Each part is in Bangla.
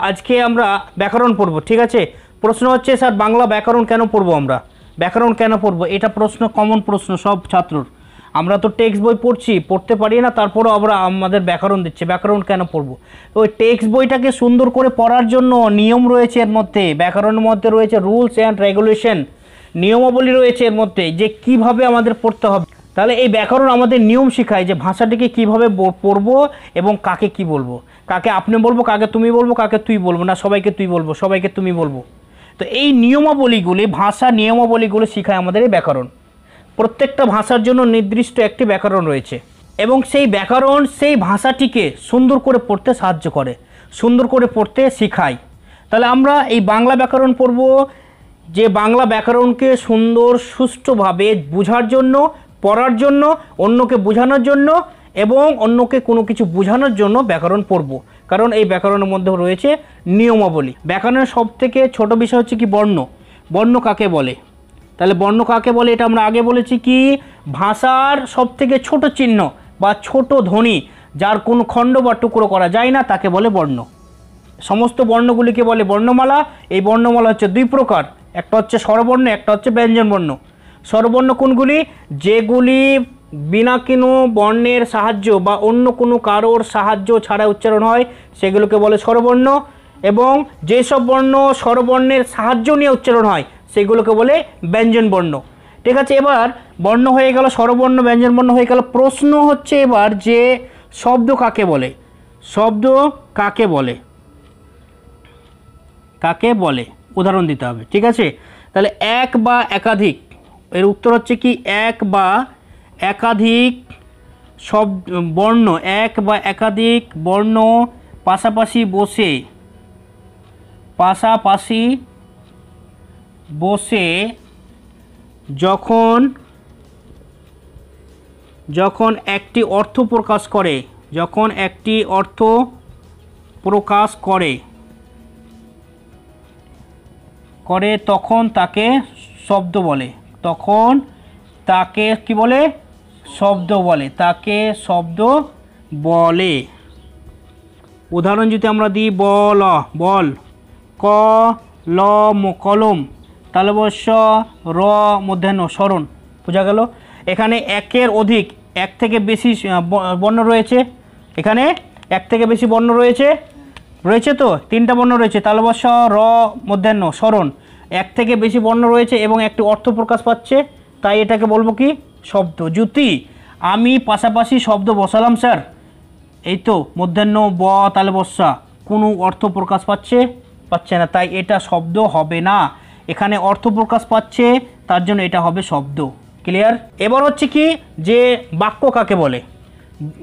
আজকে আমরা ব্যাকরণ পড়ব, ঠিক আছে। প্রশ্ন হচ্ছে স্যার বাংলা ব্যাকরণ কেন পড়বো, আমরা ব্যাকরণ কেন পড়বো, এটা প্রশ্ন, কমন প্রশ্ন সব ছাত্রর। আমরা তো টেক্সট বই পড়ছি, পড়তে পারি না, তারপরও আমরা আমাদের ব্যাকরণ দিচ্ছে, ব্যাকরণ কেন পড়বো। ওই টেক্সট বইটাকে সুন্দর করে পড়ার জন্য নিয়ম রয়েছে এর মধ্যে, ব্যাকরণের মধ্যে রয়েছে রুলস অ্যান্ড রেগুলেশন, নিয়মাবলী রয়েছে এর মধ্যে যে কিভাবে আমাদের পড়তে হবে। তাহলে এই ব্যাকরণ আমাদের নিয়ম শেখায় যে ভাষাটিকে কিভাবে পড়বো এবং কাকে কি বলবো, কাকে আপনি বলবো, কাকে তুমি বলবো, কাকে তুই বলবো না, সবাইকে তুই বলবো, সবাইকে তুমি বলবো। তো এই নিয়মাবলীগুলি, ভাষা নিয়মাবলীগুলো শেখায় আমাদের এই ব্যাকরণ। প্রত্যেকটা ভাষার জন্য নির্দিষ্ট একটি ব্যাকরণ রয়েছে এবং সেই ব্যাকরণ সেই ভাষাটিকে সুন্দর করে পড়তে সাহায্য করে, সুন্দর করে পড়তে শেখায়। তাহলে আমরা এই বাংলা ব্যাকরণ পড়ব, যে বাংলা ব্যাকরণকে সুন্দর সুষ্ঠুভাবে বোঝার জন্য, পড়ার জন্য, অন্যকে বোঝানোর জন্য এবং অন্যকে কোনো কিছু বোঝানোর জন্য ব্যাকরণ পড়ব। কারণ এই ব্যাকরণের মধ্যে রয়েছে নিয়মাবলী। ব্যাকরণের সবথেকে ছোট বিষয় হচ্ছে কি বর্ণ। বর্ণ কাকে বলে? তাহলে বর্ণ কাকে বলে এটা আমরা আগে বলেছি কি, ভাষার সবথেকে ছোট চিহ্ন বা ছোট ধ্বনি যার কোনো খণ্ড বা টুকরো করা যায় না তাকে বলে বর্ণ। সমস্ত বর্ণগুলিকে বলে বর্ণমালা। এই বর্ণমালা হচ্ছে দুই প্রকার, একটা হচ্ছে স্বরবর্ণ, একটা হচ্ছে ব্যঞ্জনবর্ণ। স্বরবর্ণ কোনগুলি? যেগুলি বিনা কোনো বর্ণের সাহায্য বা অন্য কোনো কারোর সাহায্য ছাড়া উচ্চারণ হয় সেগুলোকে বলে স্বরবর্ণ, এবং যেসব বর্ণ স্বরবর্ণের সাহায্য নিয়ে উচ্চারণ হয় সেগুলোকে বলে ব্যঞ্জনবর্ণ। ঠিক আছে, এবার বর্ণ হয়ে গেল, স্বরবর্ণ ব্যঞ্জনবর্ণ হয়ে গেল। প্রশ্ন হচ্ছে এবার যে শব্দ কাকে বলে, শব্দ কাকে বলে, কাকে বলে উদাহরণ দিতে হবে। ঠিক আছে, তাহলে এক বা একাধিক, এর উত্তর হচ্ছে কি এক বা একাধিক শব্দ বর্ণ, এক বা একাধিক বর্ণ পাশাপাশি বসে, পাশাপাশি বসে যখন যখন একটি অর্থ প্রকাশ করে, যখন একটি অর্থ প্রকাশ করে করে তখন তাকে শব্দ বলে, তখন তাকে কি বলে? শব্দ বলে, তাকে শব্দ বলে। উদাহরণ যদি আমরা দিই, বল, বল, ক লম কলম, তালবস্য র মধ্যাহ্ন স্মরণ। বোঝা গেল? এখানে একের অধিক, এক থেকে বেশি বর্ণ রয়েছে, এখানে এক থেকে বেশি বর্ণ রয়েছে, রয়েছে তো তিনটা বর্ণ রয়েছে, তালবস্য র মধ্যাহ্ন স্মরণ, এক থেকে বেশি বর্ণ রয়েছে এবং একটি অর্থ প্রকাশ পাচ্ছে, তাই এটাকে বলবো কি? শব্দ। যদি আমি পাশাপাশি শব্দ বসালাম স্যার, এই তো মধ্যাহ্ন ব তালবস্যা, কোনো অর্থ প্রকাশ পাচ্ছে না, তাই এটা শব্দ হবে না। এখানে অর্থ প্রকাশ পাচ্ছে, তার জন্য এটা হবে শব্দ। ক্লিয়ার? এবার হচ্ছে কি যে বাক্য কাকে বলে?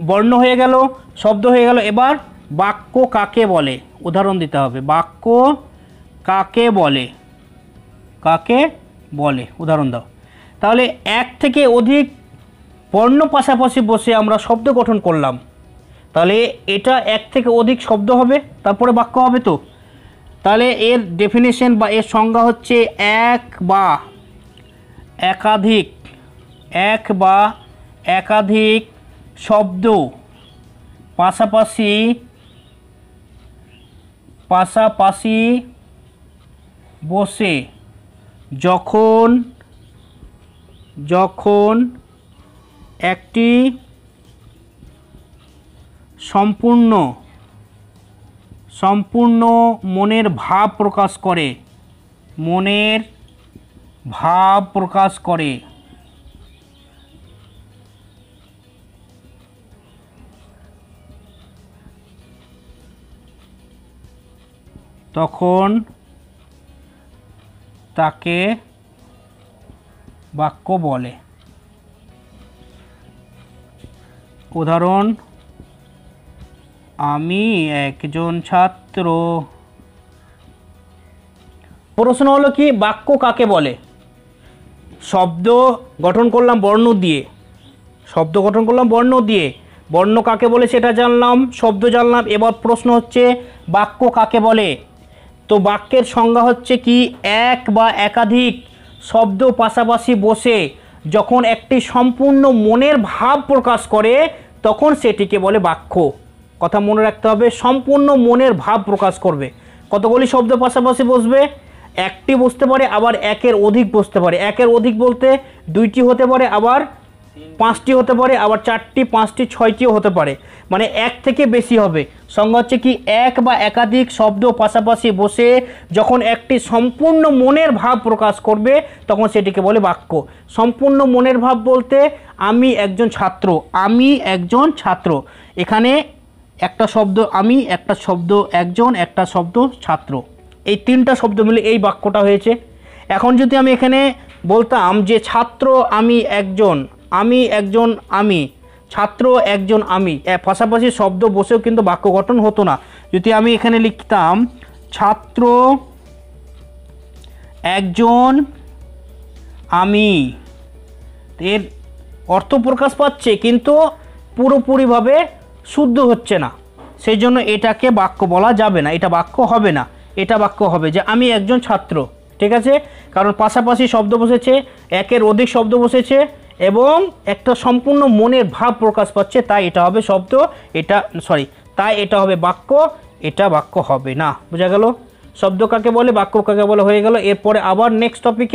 বর্ণ হয়ে গেল, শব্দ হয়ে গেল, এবার বাক্য কাকে বলে উদাহরণ দিতে হবে। বাক্য কাকে বলে, কাকে বলে উদাহরণ দাও। তাহলে এক থেকে অধিক বর্ণ পাশাপাশি বসে আমরা শব্দ গঠন করলাম, তাহলে এটা এক থেকে অধিক শব্দ হবে, তারপরে বাক্য হবে তো। তাহলে এর ডেফিনেশন বা এর সংজ্ঞা হচ্ছে এক বা একাধিক, এক বা একাধিক শব্দ পাশাপাশি পাশাপাশি বসে যখন যখন একটি সম্পূর্ণ মনের ভাব প্রকাশ করে, মনের ভাব প্রকাশ করে, তখন তাকে বাক্য বলে। উদাহরণ, আমি একজন ছাত্র। প্রশ্ন হলো কি বাক্য কাকে বলে? শব্দ গঠন করলাম বর্ণ দিয়ে, শব্দ গঠন করলাম বর্ণ দিয়ে, বর্ণ কাকে বলে সেটা জানলাম, শব্দ জানলাম। এবার প্রশ্ন হচ্ছে বাক্য কাকে বলে? তো বাক্যের সংজ্ঞা হচ্ছে কি এক বা একাধিক শব্দ পাশাপাশি বসে যখন একটি সম্পূর্ণ মনের ভাব প্রকাশ করে তখন সেটিকে বলে বাক্য। কথা মনে রাখতে হবে, সম্পূর্ণ মনের ভাব প্রকাশ করবে, কতগুলি শব্দ পাশাপাশি বসবে? একটি বসতে পারে, আবার একের অধিক বসতে পারে। একের অধিক বলতে দুইটি হতে পারে, আবার পাঁচটি হতে পারে, আবার চারটি, পাঁচটি, ছয়টিও হতে পারে, মানে এক থেকে বেশি হবে। সংজ্ঞা হচ্ছে কি, এক বা একাধিক শব্দ পাশাপাশি বসে যখন একটি সম্পূর্ণ মনের ভাব প্রকাশ করবে তখন সেটিকে বলে বাক্য। সম্পূর্ণ মনের ভাব বলতে আমি একজন ছাত্র, আমি একজন ছাত্র, এখানে একটা শব্দ আমি, একটা শব্দ একজন, একটা শব্দ ছাত্র, এই তিনটা শব্দ মিলে এই বাক্যটা হয়েছে। এখন যদি আমি এখানে বলতাম যে ছাত্র আমি একজন, আমি একজন, আমি ছাত্র একজন, আমি পাশাপাশি শব্দ বসেও কিন্তু বাক্য গঠন হতো না। যদি আমি এখানে লিখতাম ছাত্র একজন আমি, এর অর্থ প্রকাশ পাচ্ছে কিন্তু পুরোপুরিভাবে শুদ্ধ হচ্ছে না, সেই জন্য এটাকে বাক্য বলা যাবে না, এটা বাক্য হবে না। এটা বাক্য হবে যে আমি একজন ছাত্র, ঠিক আছে, কারণ পাশাপাশি শব্দ বসেছে, একের অধিক শব্দ বসেছে এবং একটা সম্পূর্ণ মনের ভাব প্রকাশ পাচ্ছে, তাই এটা হবে শব্দ, এটা তাই এটা হবে বাক্য, এটা বাক্য হবে না। বোঝা গেল? শব্দ কাকে বলে, বাক্য কাকে বলে হয়ে গেল। এরপরে আবার নেক্সট টপিকে